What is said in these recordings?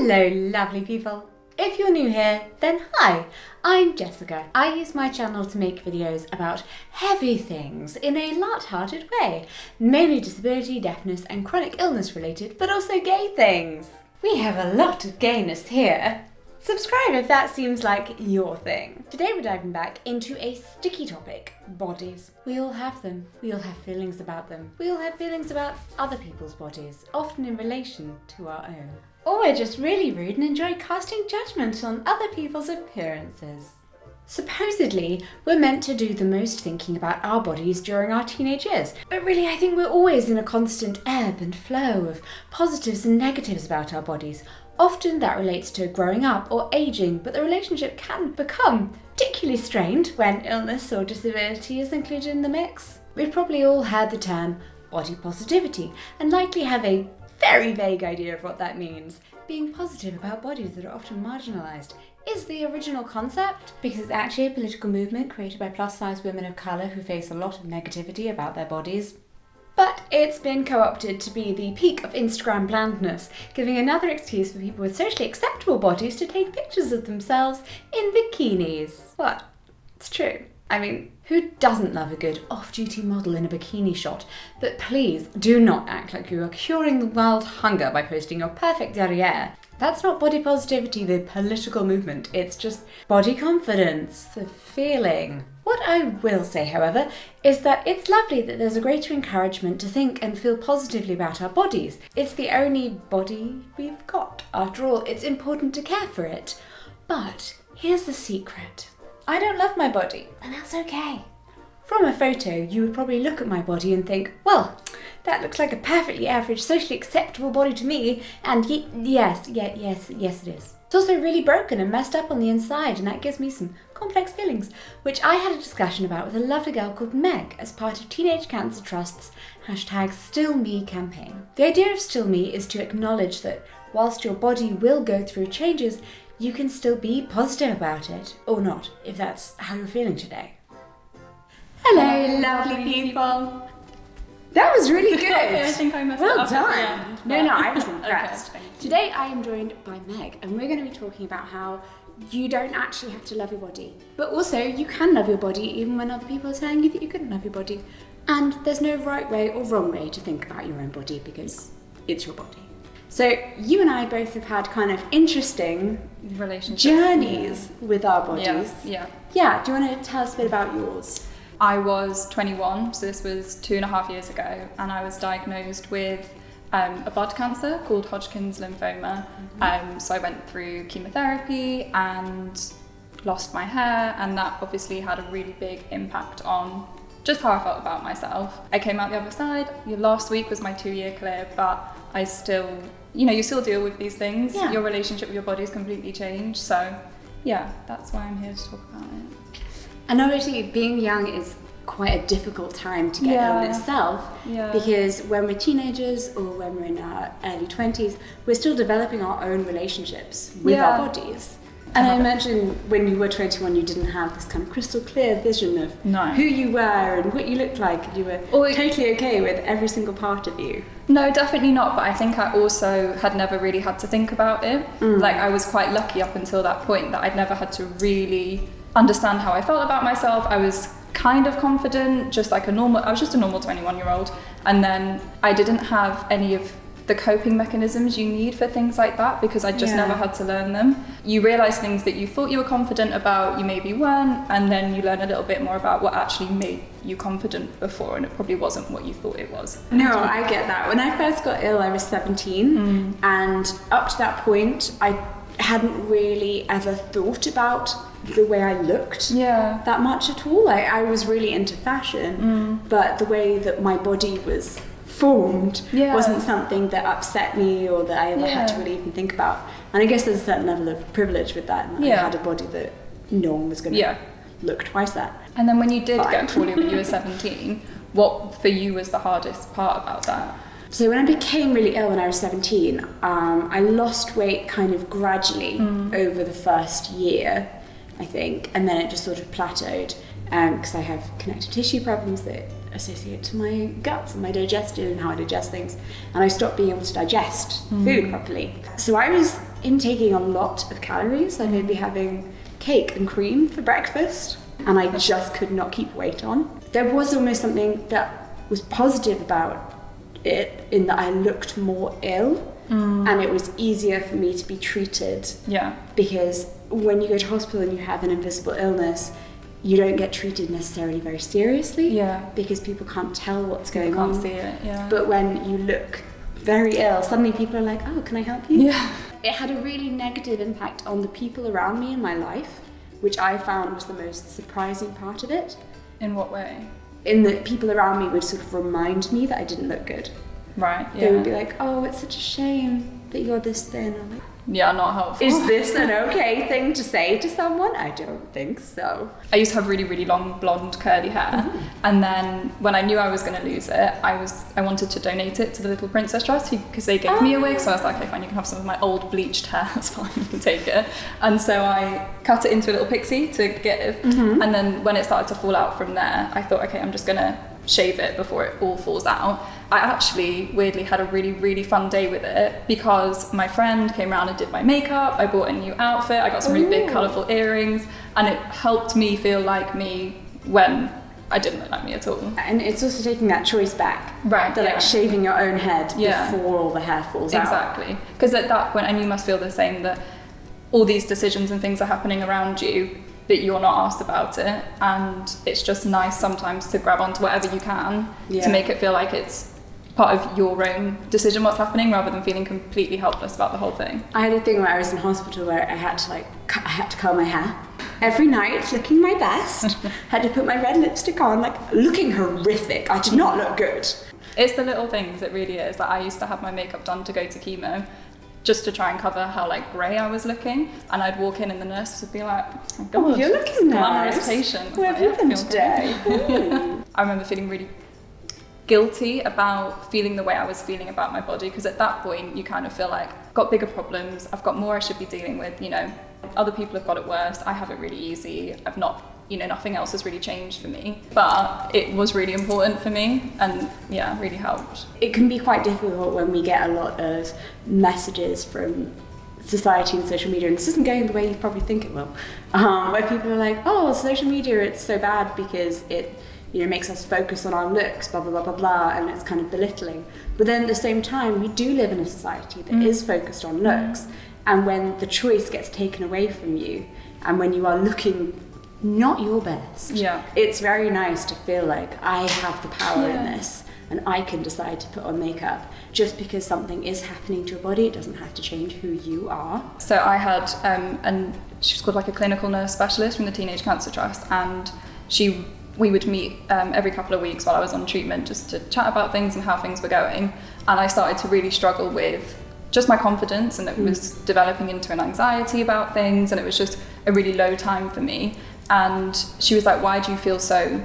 Hello lovely people! If you're new here, then hi, I'm Jessica. I use my channel to make videos about heavy things in a light-hearted way, mainly disability, deafness and chronic illness related, but also gay things. We have a lot of gayness here. Subscribe if that seems like your thing. Today we're diving back into a sticky topic, bodies. We all have them. We all have feelings about them. We all have feelings about other people's bodies, often in relation to our own. Or we're just really rude and enjoy casting judgment on other people's appearances. Supposedly, we're meant to do the most thinking about our bodies during our teenage years, but really I think we're always in a constant ebb and flow of positives and negatives about our bodies. Often that relates to growing up or aging, but the relationship can become particularly strained when illness or disability is included in the mix. We've probably all heard the term body positivity and likely have a very vague idea of what that means. Being positive about bodies that are often marginalised is the original concept because it's actually a political movement created by plus-size women of colour who face a lot of negativity about their bodies. But it's been co-opted to be the peak of Instagram blandness, giving another excuse for people with socially acceptable bodies to take pictures of themselves in bikinis. What? It's true. I mean, who doesn't love a good off-duty model in a bikini shot? But please do not act like you are curing the world hunger by posting your perfect derriere. That's not body positivity, the political movement. It's just body confidence, the feeling. What I will say, however, is that it's lovely that there's a greater encouragement to think and feel positively about our bodies. It's the only body we've got. After all, it's important to care for it. But here's the secret. I don't love my body, and that's okay. From a photo, you would probably look at my body and think, well, that looks like a perfectly average, socially acceptable body to me, and yes, it is. It's also really broken and messed up on the inside, and that gives me some complex feelings, which I had a discussion about with a lovely girl called Meg as part of Teenage Cancer Trust's #StillMe campaign. The idea of Still Me is to acknowledge that whilst your body will go through changes, you can still be positive about it, or not, if that's how you're feeling today. Hello, lovely people! That was really good! I think I messed well it up done! at the end. No, I was impressed. Okay, Today I am joined by Meg, and we're going to be talking about how you don't actually have to love your body. But also, you can love your body even when other people are telling you that you couldn't love your body. And there's no right way or wrong way to think about your own body because it's your body. So you and I both have had kind of interesting relationships, journeys with our bodies. Yeah. Yeah, do you want to tell us a bit about yours? I was 21, so this was 2.5 years ago, and I was diagnosed with a blood cancer called Hodgkin's lymphoma. So I went through chemotherapy and lost my hair, and that obviously had a really big impact on just how I felt about myself. I came out the other side. Last week was my 2-year clear, but I still, you still deal with these things. Yeah. Your relationship with your body has completely changed. So yeah, that's why I'm here to talk about it. And obviously being young is quite a difficult time to get ill in itself, because when we're teenagers or when we're in our early 20s, we're still developing our own relationships with our bodies. And I imagine when you were 21, you didn't have this kind of crystal clear vision of who you were and what you looked like. You were totally okay with every single part of you. No, definitely not. But I think I also had never really had to think about it. Like I was quite lucky up until that point that I'd never had to really understand how I felt about myself. I was kind of confident, I was just a normal 21-year-old. And then I didn't have any of the coping mechanisms you need for things like that because I just never had to learn them. You realise things that you thought you were confident about, you maybe weren't, and then you learn a little bit more about what actually made you confident before, and it probably wasn't what you thought it was. No, I get that. When I first got ill, I was 17, and up to that point, I hadn't really ever thought about the way I looked that much at all. I was really into fashion, but the way that my body was formed wasn't something that upset me or that I ever had to really even think about. And I guess there's a certain level of privilege with that, and I had a body that no one was going to look twice at. And then when you did get poorly when you were 17, what for you was the hardest part about that? So when I became really ill when I was 17, I lost weight kind of gradually over the first year, I think, and then it just sort of plateaued because I have connective tissue problems that associate to my guts and my digestion and how I digest things, and I stopped being able to digest food properly. So I was intaking a lot of calories. Like I'd be having cake and cream for breakfast, and I just could not keep weight on. There was almost something that was positive about it in that I looked more ill, and it was easier for me to be treated. Yeah. Because when you go to hospital and you have an invisible illness, you don't get treated necessarily very seriously. Yeah. Because people can't tell what's going on. Can't see it. Yeah. But when you look very ill, suddenly people are like, oh, can I help you? Yeah. It had a really negative impact on the people around me in my life, which I found was the most surprising part of it. In what way? In that people around me would sort of remind me that I didn't look good. Right. Yeah. They would be like, oh, it's such a shame that you're this thin. I'm like, yeah, not helpful. is this an okay thing to say to someone? I don't think so. I used to have really, really long blonde curly hair, and then when I knew I was going to lose it, I wanted to donate it to the Little Princess Trust because they gave me a wig. So I was like, okay, fine, you can have some of my old bleached hair. That's fine, you can take it. And so I cut it into a little pixie to give, and then when it started to fall out from there, I thought, okay, I'm just going to shave it before it all falls out. I actually weirdly had a really, really fun day with it because my friend came around and did my makeup. I bought a new outfit. I got some really big colourful earrings, and it helped me feel like me when I didn't look like me at all. And it's also taking that choice back. Right. The like shaving your own head before all the hair falls out. Exactly. Because at that point, and you must feel the same, that all these decisions and things are happening around you, that you're not asked about it, and it's just nice sometimes to grab onto whatever you can to make it feel like it's part of your own decision what's happening, rather than feeling completely helpless about the whole thing. I had a thing where I was in hospital where I had to curl my hair every night, looking my best. Had to put my red lipstick on, like looking horrific. I did not look good. It's the little things, it really is. Like I used to have my makeup done to go to chemo, just to try and cover how like grey I was looking, and I'd walk in and the nurse would be like, oh God, oh, you're looking glamorous nice. patient. Where have you been today? I remember feeling really guilty about feeling the way I was feeling about my body, because at that point you kind of feel like I've got bigger problems, I've got more I should be dealing with, you know, other people have got it worse, I have it really easy, I've not, you know, nothing else has really changed for me, but it was really important for me, and yeah, really helped. It can be quite difficult when we get a lot of messages from society and social media, and this isn't going the way you probably think it will, where people are like, oh, social media, it's so bad because it, you know, makes us focus on our looks, blah, blah, blah, blah, blah, and it's kind of belittling. But then at the same time, we do live in a society that is focused on looks, and when the choice gets taken away from you, and when you are looking not your best, it's very nice to feel like I have the power in this, and I can decide to put on makeup. Just because something is happening to your body, it doesn't have to change who you are. So I had, and she was called like a clinical nurse specialist from the Teenage Cancer Trust, and we would meet every couple of weeks while I was on treatment just to chat about things and how things were going. And I started to really struggle with just my confidence, and it was developing into an anxiety about things, and it was just a really low time for me. And she was like, why do you feel so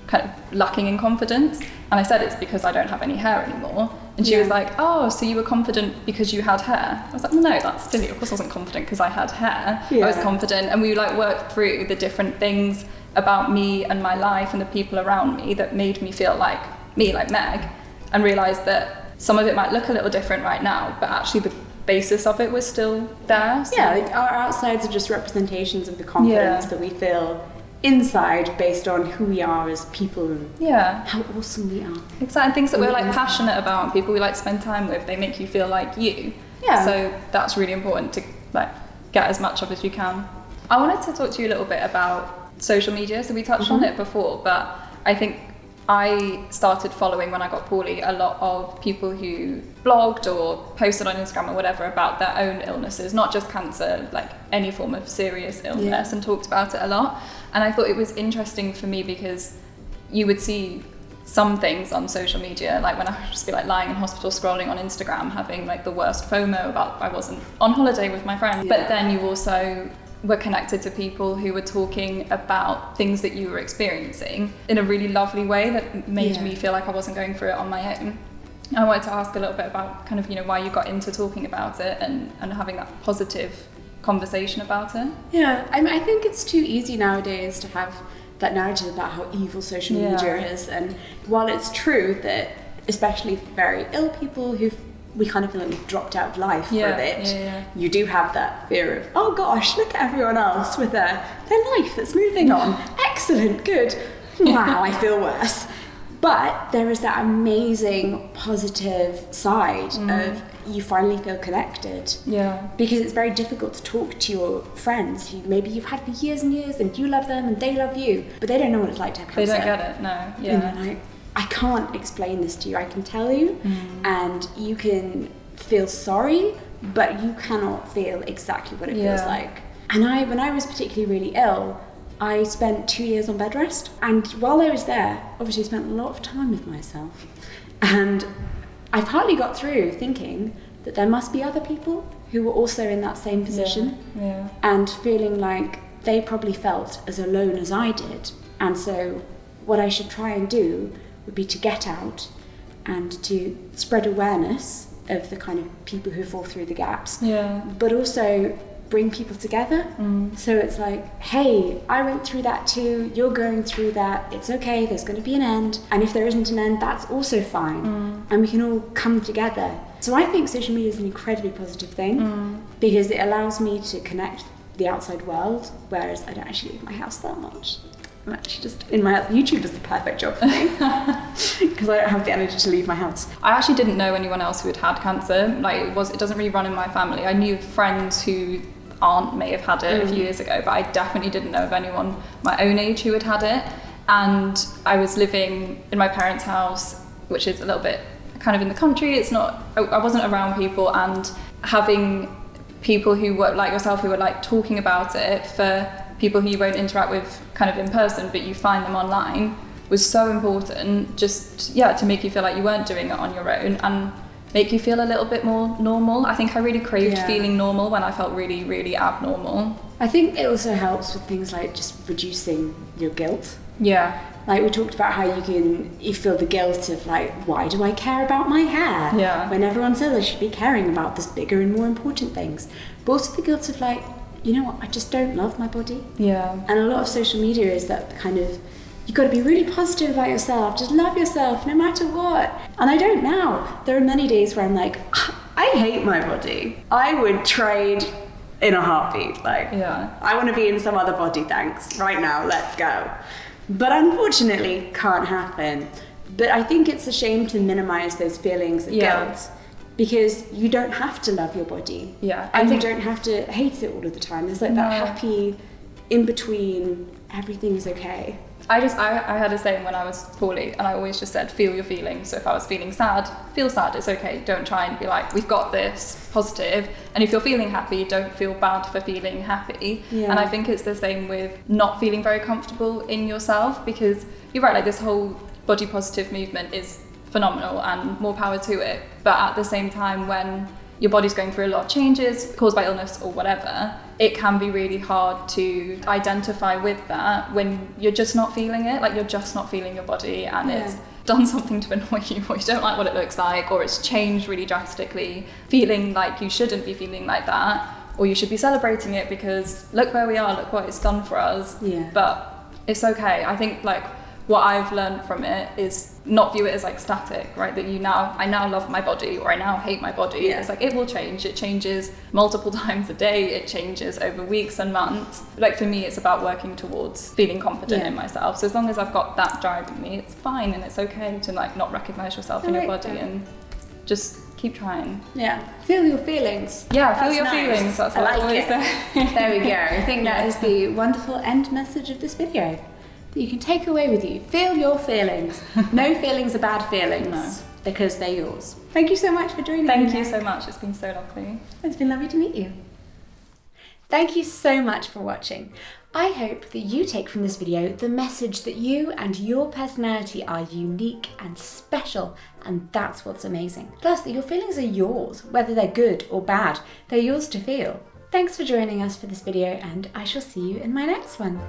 kind of lacking in confidence? And I said, it's because I don't have any hair anymore. And she was like, oh, so you were confident because you had hair? I was like, well, no, that's silly. Of course I wasn't confident because I had hair. I was confident, and we like worked through the different things about me and my life and the people around me that made me feel like me, like Meg, and realised that some of it might look a little different right now, but actually the basis of it was still there. So. Yeah, like our outsides are just representations of the confidence that we feel inside based on who we are as people and how awesome we are. Exactly, things that we're like passionate about, people we like to spend time with, they make you feel like you. Yeah. So that's really important to like get as much of as you can. I wanted to talk to you a little bit about social media. So we touched on it before, but I think I started following, when I got poorly, a lot of people who blogged or posted on Instagram or whatever about their own illnesses, not just cancer, like any form of serious illness, and talked about it a lot. And I thought it was interesting for me because you would see some things on social media, like when I would just be like lying in hospital scrolling on Instagram, having like the worst FOMO about I wasn't on holiday with my friend. But then you also were connected to people who were talking about things that you were experiencing in a really lovely way that made me feel like I wasn't going through it on my own. I wanted to ask a little bit about kind of, you know, why you got into talking about it and having that positive conversation about it. Yeah, I think it's too easy nowadays to have that narrative about how evil social media is, and while it's true that especially very ill people who we kind of feel like we've dropped out of life for a bit. You do have that fear of, oh gosh, look at everyone else with their life that's moving on. Excellent, good. Wow, I feel worse. But there is that amazing positive side of you finally feel connected. Yeah. Because it's very difficult to talk to your friends who maybe you've had for years and years and you love them and they love you, but they don't know what it's like to have cancer. They don't get it, no. Yeah. And you're like, I can't explain this to you. I can tell you and you can feel sorry, but you cannot feel exactly what it feels like. And when I was particularly really ill, I spent 2 years on bed rest, and while I was there, obviously I spent a lot of time with myself, and I partly got through thinking that there must be other people who were also in that same position and feeling like they probably felt as alone as I did. And so what I should try and do would be to get out and to spread awareness of the kind of people who fall through the gaps, but also bring people together. So it's like, hey, I went through that too, you're going through that, it's okay, there's going to be an end, and if there isn't an end, that's also fine, and we can all come together. So I think social media is an incredibly positive thing because it allows me to connect the outside world, whereas I don't actually leave my house that much. I'm actually just in my house. YouTube is the perfect job for me because I don't have the energy to leave my house. I actually didn't know anyone else who had had cancer. Like it doesn't really run in my family. I knew friends who aunt may have had it a few years ago, but I definitely didn't know of anyone my own age who had had it. And I was living in my parents' house, which is a little bit kind of in the country. I wasn't around people, and having people who were like yourself who were like talking about it for people who you won't interact with kind of in person, but you find them online, was so important, just to make you feel like you weren't doing it on your own and make you feel a little bit more normal. I think I really craved feeling normal when I felt really, really abnormal. I think it also helps with things like just reducing your guilt. Yeah. Like we talked about how you feel the guilt of like, why do I care about my hair? Yeah. When everyone says I should be caring about this bigger and more important things. But also the guilt of like, you know what, I just don't love my body. Yeah. And a lot of social media is that kind of, you've got to be really positive about yourself, just love yourself no matter what. And I don't now. There are many days where I'm like, I hate my body. I would trade in a heartbeat. Like, I want to be in some other body, thanks. Right now, let's go. But unfortunately, can't happen. But I think it's a shame to minimize those feelings of guilt. Because you don't have to love your body. Yeah. And you don't have to hate it all of the time. There's like that happy in between, everything's okay. I had a saying when I was poorly, and I always just said, feel your feelings. So if I was feeling sad, feel sad, it's okay. Don't try and be like, we've got this, positive. And if you're feeling happy, don't feel bad for feeling happy. Yeah. And I think it's the same with not feeling very comfortable in yourself, because you're right, like this whole body positive movement is phenomenal and more power to it. But at the same time, when your body's going through a lot of changes caused by illness or whatever, it can be really hard to identify with that when you're just not feeling it, like you're just not feeling your body and it's done something to annoy you, or you don't like what it looks like, or it's changed really drastically, feeling like you shouldn't be feeling like that, or you should be celebrating it because look where we are, look what it's done for us. But it's okay. I think like what I've learned from it is not view it as like static, right? That I now love my body, or I now hate my body. It's like, it will change. It changes multiple times a day. It changes over weeks and months. Like for me, it's about working towards feeling confident in myself. So as long as I've got that driving me, it's fine, and it's okay to like not recognize yourself in your body and just keep trying. Yeah. Feel your feelings. Yeah, feel your feelings. That's what I always say. There we go. I think that is the wonderful end message of this video. You can take away with you. Feel your feelings. No feelings are bad feelings because they're yours. Thank you so much for joining me. Thank you so much. It's been so lovely. It's been lovely to meet you. Thank you so much for watching. I hope that you take from this video the message that you and your personality are unique and special, and that's what's amazing. Plus that your feelings are yours, whether they're good or bad, they're yours to feel. Thanks for joining us for this video, and I shall see you in my next one.